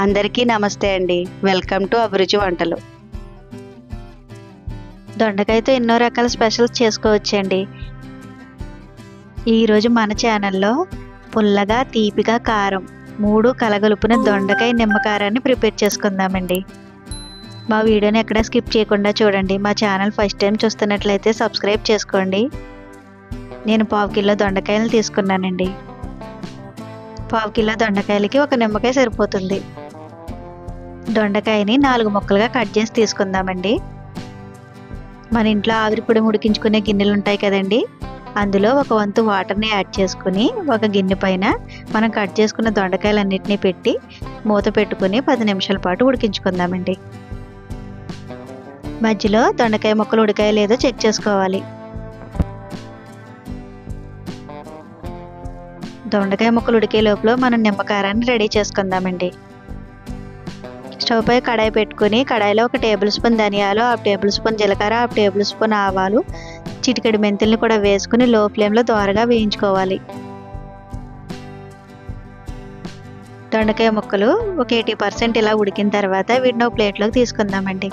అందరికీ నమస్తే అండి. వెల్కమ్ టు అభిరుచి వంటలు. దొండకాయతో ఎన్నో రకాల స్పెషల్స్ చేసుకోవచ్చండి. ఈరోజు మన ఛానల్లో పుల్లగా, తీపిగా, కారం 3 కలగలుపున దొండకాయ నిమ్మకారాన్ని ప్రిపేర్ చేసుకుందామండి. మా వీడియోని ఎక్కడ స్కిప్ చేయకుండా చూడండి. మా ఛానల్ ఫస్ట్ టైం చూస్తున్నట్లయితే సబ్స్క్రైబ్ చేసుకోండి. నేను 1/2 కిలో దొండకాయలు తీసుకున్నానండి. 1/2 కిలో దొండకాయలకి 1 నిమ్మకాయ సరిపోతుంది. దొండకాయని 4 ముక్కలుగా కట్ చేసి తీసుకుందామండి. మన ఇంట్లో ఆవిరి పొడి ఉడికించుకునే గిన్నెలు ఉంటాయి కదండి, అందులో 1 వంతు వాటర్ని యాడ్ చేసుకుని ఒక గిన్నె పైన మనం కట్ చేసుకున్న దొండకాయలన్నిటినీ పెట్టి మూత పెట్టుకుని 10 నిమిషాల పాటు ఉడికించుకుందామండి. మధ్యలో దొండకాయ ముక్కలు ఉడికాయో లేదో చెక్ చేసుకోవాలి. దొండకాయ ముక్కలు ఉడికే లోపల మనం నిమ్మకారాన్ని రెడీ చేసుకుందామండి. స్టవ్ పై కడాయి పెట్టుకుని కడాయిలో 1 టేబుల్ స్పూన్ ధనియాలు, 1/2 టేబుల్ స్పూన్ జీలకర్ర, 1/2 టేబుల్ స్పూన్ ఆవాలు, చిటికెడు మెంతుల్ని కూడా వేసుకుని లో ఫ్లేమ్లో దోరగా వేయించుకోవాలి. దొండకాయ ముక్కలు ఒక 80% ఇలా ఉడికిన తర్వాత వీటిని ఒక ప్లేట్లోకి తీసుకుందామండి.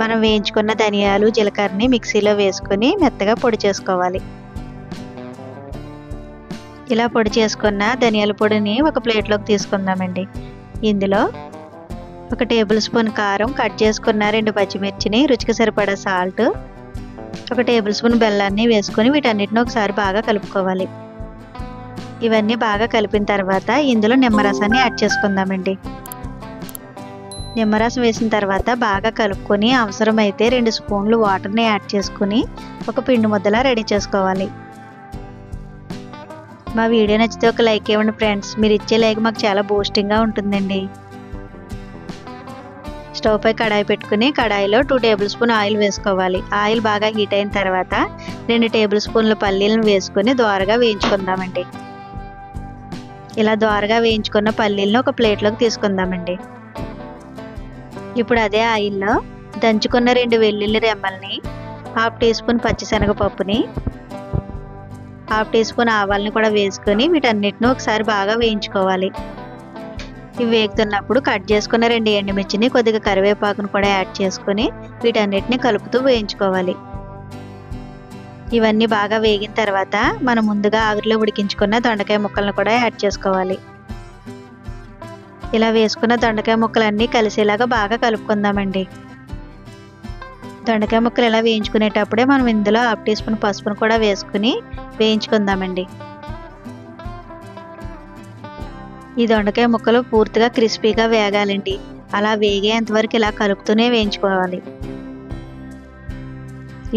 మనం వేయించుకున్న ధనియాలు, జీలకర్రని మిక్సీలో వేసుకుని మెత్తగా పొడి చేసుకోవాలి. ఇలా పొడి చేసుకున్న ధనియాల పొడిని ఒక ప్లేట్లోకి తీసుకుందామండి. ఇందులో 1 టేబుల్ స్పూన్ కారం, కట్ చేసుకున్న 2 పచ్చిమిర్చిని, రుచికి సరిపడా సాల్ట్, 1 టేబుల్ స్పూన్ బెల్లాన్ని వేసుకొని వీటన్నిటిని ఒకసారి బాగా కలుపుకోవాలి. ఇవన్నీ బాగా కలిపిన తర్వాత ఇందులో నిమ్మరసాన్ని యాడ్ చేసుకుందామండి. నిమ్మరసం వేసిన తర్వాత బాగా కలుపుకొని అవసరమైతే 2 స్పూన్లు వాటర్ని యాడ్ చేసుకుని ఒక పిండి ముద్దలా రెడీ చేసుకోవాలి. మా వీడియో నచ్చితే ఒక లైక్ ఇవ్వండి ఫ్రెండ్స్. మీరు ఇచ్చే లైక్ మాకు చాలా బూస్టింగ్గా ఉంటుందండి. స్టవ్ పై కడాయి పెట్టుకుని కడాయిలో 2 టేబుల్ స్పూన్ ఆయిల్ వేసుకోవాలి. ఆయిల్ బాగా హీట్ అయిన తర్వాత 2 టేబుల్ స్పూన్ల పల్లీలను వేసుకొని దోరగా వేయించుకుందామండి. ఇలా దోరగా వేయించుకున్న పల్లీలను ఒక ప్లేట్లోకి తీసుకుందామండి. ఇప్పుడు అదే ఆయిల్లో దంచుకున్న 2 వెల్లుల్లి రెమ్మల్ని, 1/2 టీ స్పూన్ పచ్చిశనగపప్పుని, 1/2 టీ స్పూన్ ఆవాలని కూడా వేసుకొని వీటన్నిటిని ఒకసారి బాగా వేయించుకోవాలి. ఇవి వేగుతున్నప్పుడు కట్ చేసుకున్న 2 ఎండుమిర్చిని, కొద్దిగా కరివేపాకును కూడా యాడ్ చేసుకొని వీటన్నిటిని కలుపుతూ వేయించుకోవాలి. ఇవన్నీ బాగా వేగిన తర్వాత మనం ముందుగా ఆవిరిలో ఉడికించుకున్న దొండకాయ ముక్కలను కూడా యాడ్ చేసుకోవాలి. ఇలా వేసుకున్న దొండకాయ ముక్కలన్నీ కలిసేలాగా బాగా కలుపుకుందామండి. దొండకాయ ముక్కలు ఇలా వేయించుకునేటప్పుడే మనం ఇందులో 1/2 టీ స్పూన్ పసుపును కూడా వేసుకుని వేయించుకుందామండి. ఈ దొండకాయ ముక్కలు పూర్తిగా క్రిస్పీగా వేగాలండి. అలా వేగేంతవరకు ఇలా కలుపుతూనే వేయించుకోవాలి.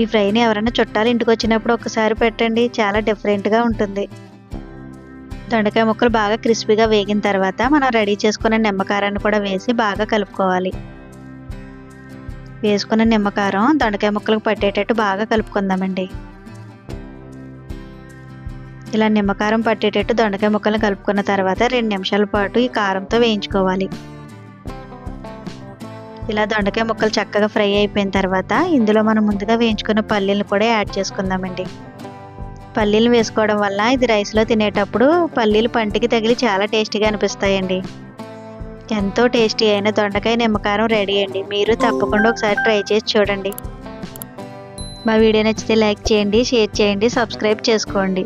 ఈ ఫ్రైని ఎవరైనా చుట్టాలు ఇంటికి వచ్చినప్పుడు ఒకసారి పెట్టండి, చాలా డిఫరెంట్గా ఉంటుంది. దొండకాయ ముక్కలు బాగా క్రిస్పీగా వేగిన తర్వాత మనం రెడీ చేసుకున్న నిమ్మకారాన్ని కూడా వేసి బాగా కలుపుకోవాలి. వేసుకున్న నిమ్మకారం దొండకాయ ముక్కలకు పట్టేటట్టు బాగా కలుపుకుందామండి. ఇలా నిమ్మకారం పట్టేటట్టు దొండకాయ ముక్కలను కలుపుకున్న తర్వాత 2 నిమిషాల పాటు ఈ కారంతో వేయించుకోవాలి. ఇలా దొండకాయ ముక్కలు చక్కగా ఫ్రై అయిపోయిన తర్వాత ఇందులో మనం ముందుగా వేయించుకున్న పల్లీలను కూడా యాడ్ చేసుకుందామండి. పల్లీలు వేసుకోవడం వల్ల ఇది రైస్లో తినేటప్పుడు పల్లీలు పంటికి తగిలి చాలా టేస్టీగా అనిపిస్తాయండి. ఎంతో టేస్టీ అయిన దొండకాయ నిమ్మకారం రెడీ అండి. మీరు తప్పకుండా ఒకసారి ట్రై చేసి చూడండి. మా వీడియో నచ్చితే లైక్ చేయండి, షేర్ చేయండి, సబ్స్క్రైబ్ చేసుకోండి.